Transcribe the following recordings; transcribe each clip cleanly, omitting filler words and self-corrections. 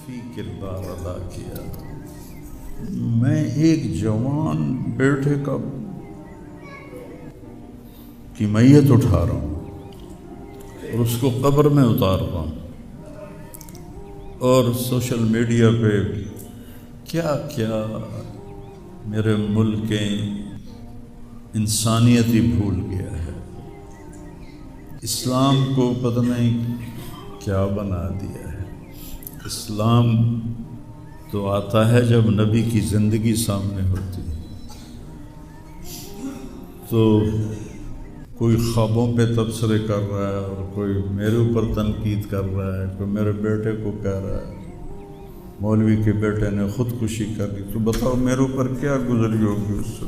کافی کردار ادا کیا۔ میں ایک جوان بیٹے کی میت اٹھا رہا ہوں اور اس کو قبر میں اتار رہا ہوں، اور سوشل میڈیا پہ کیا کیا میرے ملک کے انسانیت ہی بھول گیا ہے، اسلام کو پتہ نہیں کیا بنا دیا ہے۔ اسلام تو آتا ہے جب نبی کی زندگی سامنے ہوتی ہے، تو کوئی خوابوں پہ تبصرے کر رہا ہے اور کوئی میرے اوپر تنقید کر رہا ہے، کوئی میرے بیٹے کو کہہ رہا ہے مولوی کے بیٹے نے خودکشی کر لی، تو بتاؤ میرے اوپر کیا گزری ہوگی اس سے۔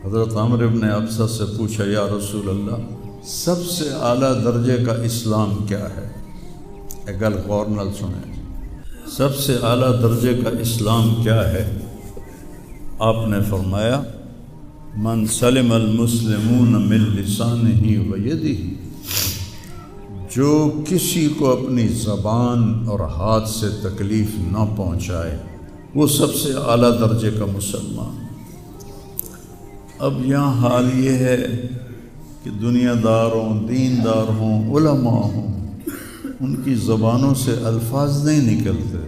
حضرت عمرو بن ابسہ سے پوچھا، یا رسول اللہ سب سے اعلیٰ درجے کا اسلام کیا ہے؟ ایک گل غور نال سنیں، سب سے اعلیٰ درجے کا اسلام کیا ہے؟ آپ نے فرمایا من سلم المسلمون من لسانہ و یدہ، جو کسی کو اپنی زبان اور ہاتھ سے تکلیف نہ پہنچائے وہ سب سے اعلیٰ درجے کا مسلمان۔ اب یہاں حال یہ ہے کہ دنیا دار ہوں، دیندار ہوں، علماء ہوں، ان کی زبانوں سے الفاظ نہیں نکلتے،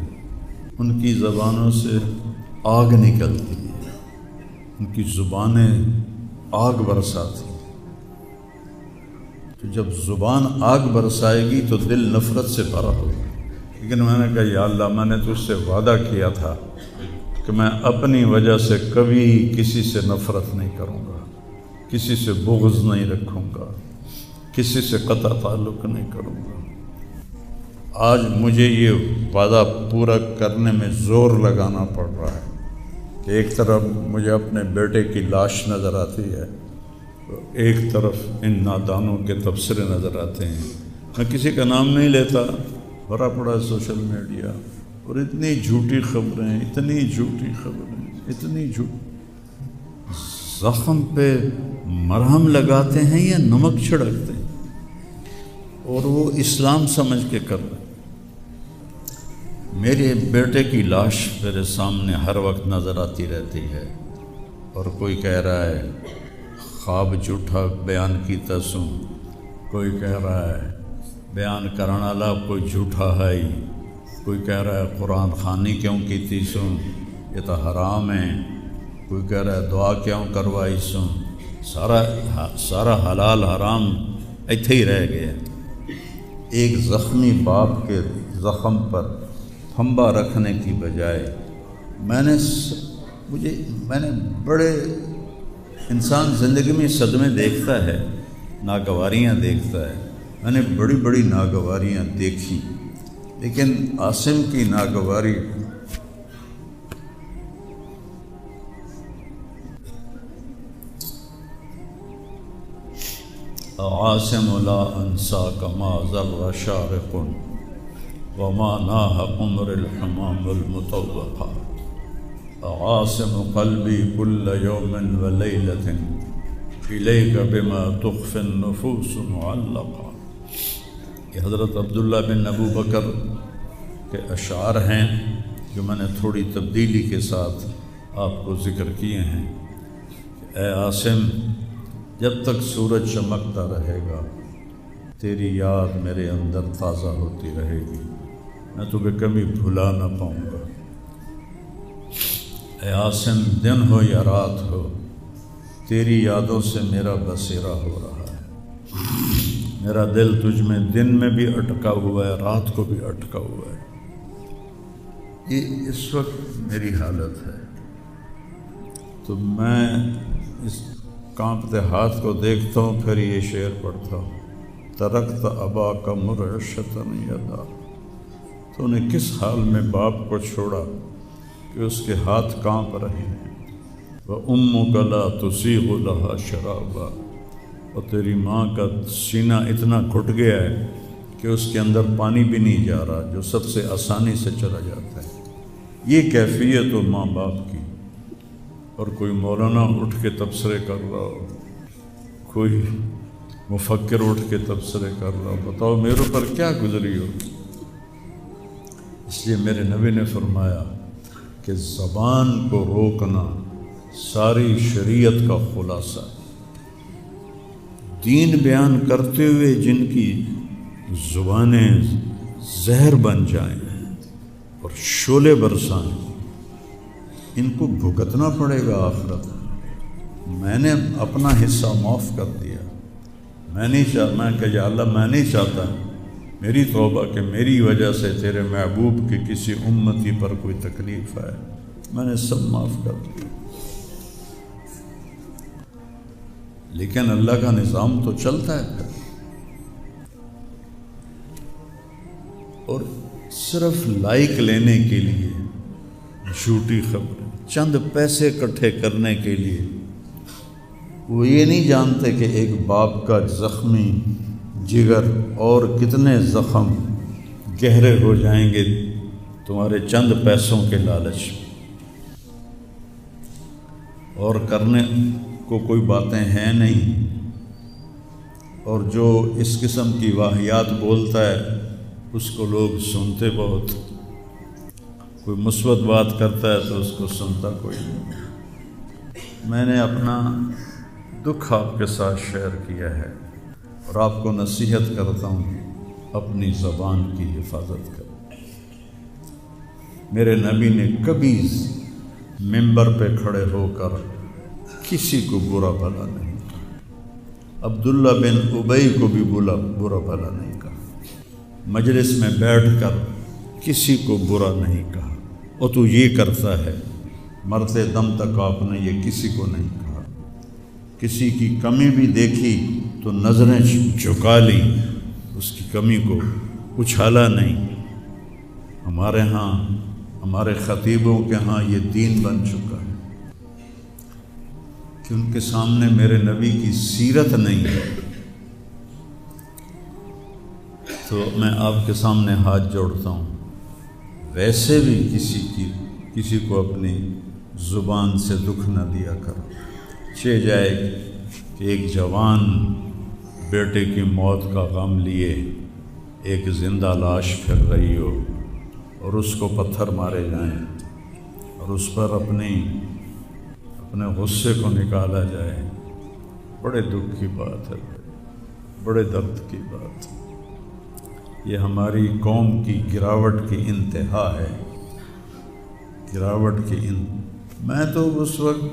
ان کی زبانوں سے آگ نکلتی ہے، ان کی زبانیں آگ برساتی ہیں۔ تو جب زبان آگ برسائے گی تو دل نفرت سے بھرا ہوگا۔ لیکن میں نے کہا یا اللہ میں نے تجھ سے وعدہ کیا تھا کہ میں اپنی وجہ سے کبھی کسی سے نفرت نہیں کروں گا، کسی سے بغض نہیں رکھوں گا، کسی سے قطع تعلق نہیں کروں گا۔ آج مجھے یہ وعدہ پورا کرنے میں زور لگانا پڑ رہا ہے کہ ایک طرف مجھے اپنے بیٹے کی لاش نظر آتی ہے، ایک طرف ان نادانوں کے تبصرے نظر آتے ہیں۔ میں کسی کا نام نہیں لیتا، بھرا پڑا سوشل میڈیا، اور اتنی جھوٹی خبریں، اتنی جھوٹی خبریں، اتنی جھوٹ، زخم پہ مرہم لگاتے ہیں یا نمک چھڑکتے ہیں، اور وہ اسلام سمجھ کے کر رہے ہیں۔ میرے بیٹے کی لاش میرے سامنے ہر وقت نظر آتی رہتی ہے، اور کوئی کہہ رہا ہے خواب جھوٹا بیان کیتا سوں، کوئی کہہ رہا ہے بیان کرنے والا کوئی جھوٹا ہے ہی، کوئی کہہ رہا ہے قرآن خوانی کیوں کیتی سوں، یہ تو حرام ہے، کوئی کہہ رہا ہے دعا کیوں کروائی سوں۔ سارا حلال حرام ایتھے ہی رہ گیا۔ ایک زخمی باپ کے زخم پر پھنبا رکھنے کی بجائے میں نے بڑے انسان زندگی میں صدمے دیکھتا ہے، ناگواریاں دیکھتا ہے، میں نے بڑی بڑی ناگواریاں دیکھی، لیکن عاصم کی ناگواری عاصم لا انساک ما ذر شارق وما ناہ عمر الحمام المطوقات، عاصم قلبی کل یوم ولیلۃ الیک بما تخفی النفوس معلقا۔ یہ حضرت عبداللہ بن ابو بکر کے اشعار ہیں جو میں نے تھوڑی تبدیلی کے ساتھ آپ کو ذکر کیے ہیں۔ اے عاصم، جب تک سورج چمکتا رہے گا تیری یاد میرے اندر تازہ ہوتی رہے گی، میں تمہیں کبھی بھلا نہ پاؤں گا۔ اے عاصم، دن ہو یا رات ہو تیری یادوں سے میرا بسیرا ہو رہا ہے، میرا دل تجھ میں دن میں بھی اٹکا ہوا ہے، رات کو بھی اٹکا ہوا ہے۔ یہ اس وقت میری حالت ہے۔ تو میں اس کانپتے ہاتھ کو دیکھتا ہوں، پھر یہ شعر پڑھتا ہوں، ترکت اباک مرعشۃ یدا، تو نے کس حال میں باپ کو چھوڑا کہ اس کے ہاتھ کانپ رہے ہیں، وَأُمُّكَ لَا تُسِيغُ لَهَا شَرَابًا، اور تیری ماں کا سینہ اتنا گھٹ گیا ہے کہ اس کے اندر پانی بھی نہیں جا رہا، جو سب سے آسانی سے چلا جاتا ہے۔ یہ کیفیت ہو ماں باپ کی، اور کوئی مولانا اٹھ کے تبصرے کر رہا ہو، کوئی مفکر اٹھ کے تبصرے کر رہا ہو، بتاؤ میرے اوپر کیا گزری ہو؟ اس لیے میرے نبی نے فرمایا کہ زبان کو روکنا ساری شریعت کا خلاصہ ہے۔ دین بیان کرتے ہوئے جن کی زبانیں زہر بن جائیں اور شعلے برسائیں، ان کو بھگتنا پڑے گا آخرت میں۔ میں نے اپنا حصہ معاف کر دیا، میں کہ یا اللہ میں نہیں چاہتا، میری توبہ کہ میری وجہ سے تیرے محبوب کی کسی امتی پر کوئی تکلیف آئے، میں نے سب معاف کر دیا۔ لیکن اللہ کا نظام تو چلتا ہے پھر، اور صرف لائک لینے کے لیے جھوٹی خبریں، چند پیسے اکٹھے کرنے کے لیے، وہ یہ نہیں جانتے کہ ایک باپ کا زخمی جگر اور کتنے زخم گہرے ہو جائیں گے تمہارے چند پیسوں کے لالچ میں۔ اور کرنے کو کوئی باتیں ہیں نہیں، اور جو اس قسم کی واہیات بولتا ہے اس کو لوگ سنتے بہت، کوئی مثبت بات کرتا ہے تو اس کو سنتا کوئی نہیں۔ میں نے اپنا دکھ آپ کے ساتھ شیئر کیا ہے، اور آپ کو نصیحت کرتا ہوں اپنی زبان کی حفاظت کریں۔ میرے نبی نے کبھی ممبر پہ کھڑے ہو کر کسی کو برا بھلا نہیں کہا، عبداللہ بن ابی کو بھی برا بھلا نہیں کہا، مجلس میں بیٹھ کر کسی کو برا نہیں کہا، اور تو یہ کرتا ہے، مرتے دم تک آپ نے یہ کسی کو نہیں کہا۔ کسی کی کمی بھی دیکھی تو نظریں جھکا لی، اس کی کمی کو اچھالا نہیں۔ ہمارے ہاں، ہمارے خطیبوں کے ہاں یہ دین بن چکا ہے کہ ان کے سامنے میرے نبی کی سیرت نہیں ہے، تو میں آپ کے سامنے ہاتھ جوڑتا ہوں، ویسے بھی کسی کو اپنی زبان سے دکھ نہ دیا کرو۔ چہ جائے کہ ایک جوان بیٹے کی موت کا غم لیے ایک زندہ لاش پھر رہی ہو، اور اس کو پتھر مارے جائیں، اور اس پر اپنے غصے کو نکالا جائے، بڑے دکھ کی بات ہے، بڑے درد کی بات ہے۔ یہ ہماری قوم کی گراوٹ کی انتہا ہے، گراوٹ کی میں تو اس وقت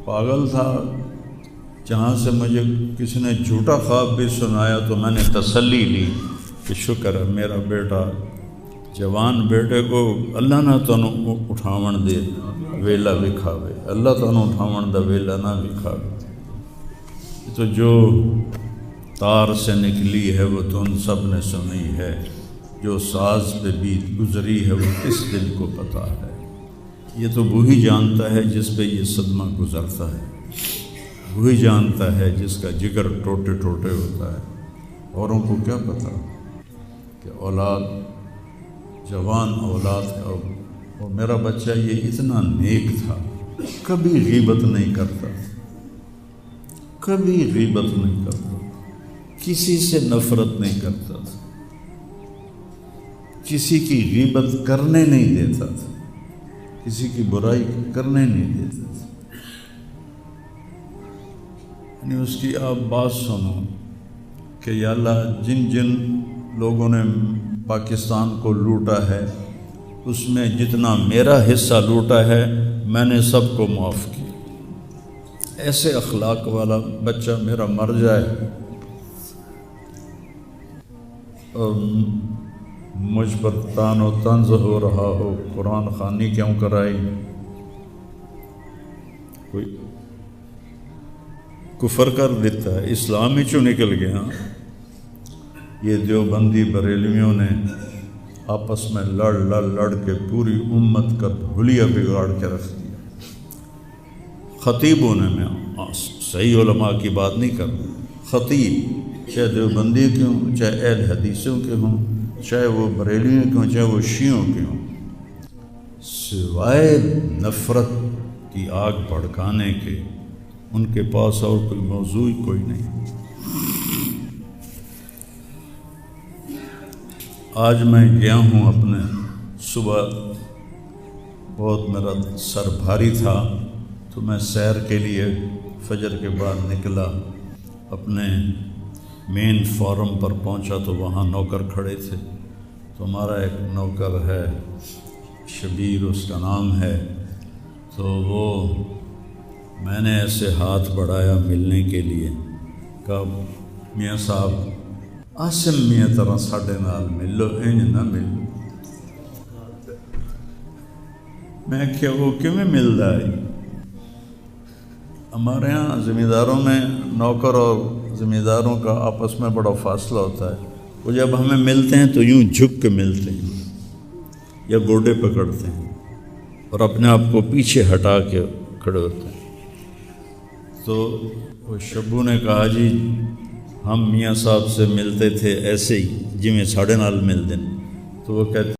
پاگل تھا، جہاں سے مجھے کسی نے جھوٹا خواب بھی سنایا تو میں نے تسلی لی کہ شکر ہے میرا بیٹا، جوان بیٹے کو اللہ نہ تنوں اٹھاون دے ویلا بھی کھاوے، اللہ تنوں اٹھاون دا ویلا نہ بھی کھاوے۔ تو جو تار سے نکلی ہے وہ دھن سب نے سنی ہے، جو ساز پہ بیت گزری ہے وہ کس دل کو پتہ ہے۔ یہ تو وہی جانتا ہے جس پہ یہ صدمہ گزرتا ہے، وہی جانتا ہے جس کا جگر ٹوٹے ٹوٹے ہوتا ہے۔ اوروں کو کیا پتہ کہ اولاد، جوان اولاد کا، اور میرا بچہ یہ اتنا نیک تھا، کبھی غیبت نہیں کرتا، کبھی غیبت نہیں کرتا، کسی سے نفرت نہیں کرتا تھا، کسی کی غیبت کرنے نہیں دیتا تھا، کسی کی برائی کرنے نہیں دیتا تھا۔ یعنی اس کی آپ بات سنو کہ یا اللہ جن جن لوگوں نے پاکستان کو لوٹا ہے اس میں جتنا میرا حصہ لوٹا ہے میں نے سب کو معاف کیا۔ ایسے اخلاق والا بچہ میرا مر جائے اور مجھ پر تان و طنز ہو رہا ہو، قرآن خوانی کیوں کرائی، کوئی کفر کر دیتا ہے، اسلام ہی چوں نکل گیا۔ یہ دیوبندی بریلویوں نے آپس میں لڑ کے پوری امت کا حلیہ بگاڑ کے رکھ دیا۔ خطیبوں نے، میں صحیح علماء کی بات نہیں کر رہا، خطیب چاہے دیوبندی کے ہوں، چاہے اہل حدیثوں کے ہوں، چاہے وہ بریلیوں کے ہوں، چاہے وہ شیعوں کے ہوں، سوائے نفرت کی آگ بھڑکانے کے ان کے پاس اور کوئی موضوع کوئی نہیں۔ آج میں گیا ہوں اپنے صبح بہت میرا سر بھاری تھا تو میں سیر کے لیے فجر کے بعد نکلا، اپنے مین فارم پر پہنچا تو وہاں نوکر کھڑے تھے، تو ہمارا ایک نوکر ہے شبیر اس کا نام ہے، تو وہ میں نے ایسے ہاتھ بڑھایا ملنے کے لیے، کہا میاں صاحب عاصم میاں طرح ساڈے نال ملو، انج نہ ملو۔ میں کیا وہ کیویں مل رہا ہے؟ ہمارے ہاں زمینداروں میں نوکر اور زمینداروں کا آپس میں بڑا فاصلہ ہوتا ہے، وہ جب ہمیں ملتے ہیں تو یوں جھک کے ملتے ہیں یا گوڈے پکڑتے ہیں اور اپنے آپ کو پیچھے ہٹا کے کھڑے ہوتے ہیں۔ تو وہ شبو نے کہا جی ہم میاں صاحب سے ملتے تھے ایسے ہی جی میں ساڑھے نال مل دیں، تو وہ کہتے